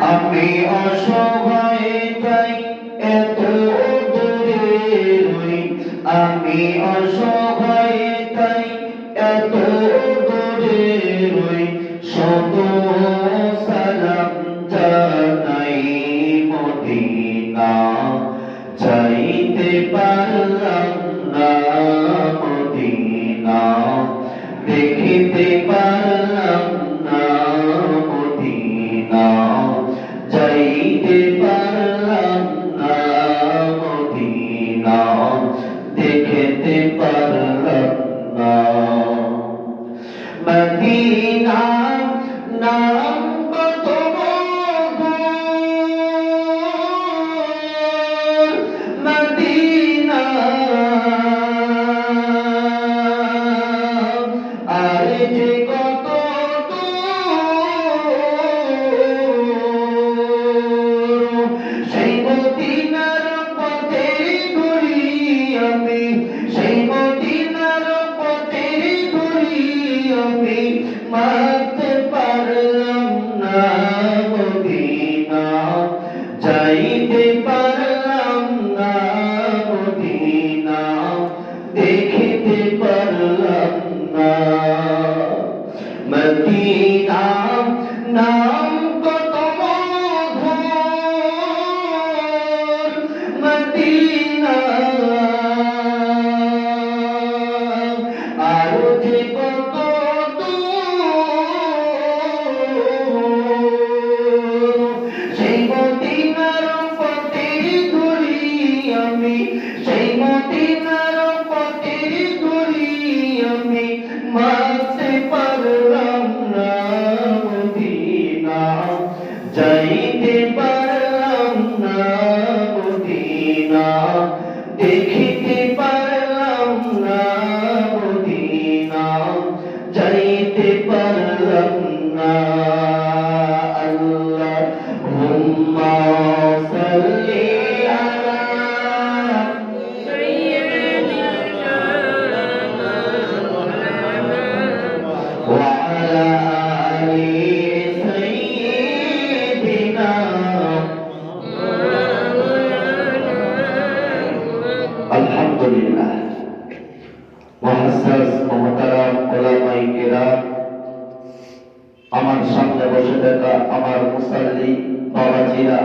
আমি অসহায় তাই এত দূরে রই, আমি অসহায় তাই এত দূরে রই, শত সালাম জানাই মদিনা, যাইতে পারলাম না মদিনা, দেখিতে পারলাম না মদিনা, যাইতে পারলাম না মদিনা, দেখিতে পারলাম না মদিনা। নাম কত মধুর মদিনা, আর যে কত দূর, সেই মদিনার পথে ঘুরি আমি, সেই মদিনার পথে ঘুরি আমি, মারতে পারলাম না মদিনা, যাইতে পারলাম না মদিনা, দেখিতে পারলাম না মদিনা। নাম কত মধুর মদিনা, আর যে কত দূর, সেই মদিনার পথে ঘুরি আমি, সেই মদিনার পথে ঘুরি আমি, মারতে পারলাম না মদিনা, যাইতে পারলাম না মদিনা, দেখিতে পারলাম না মদিনা, যাইতে পারলাম না। আল্লাহুম্মা সাল্লি আলা ওয়া আলা আলি সাইয়্যিদিনা। আলহামদুলিল্লাহ। মুআজ্জাজ মুহতারাম উলামায়ে কিরাম, আমার সামনে বসে থাকা আমার মুসাল্লি বাবাজিরা,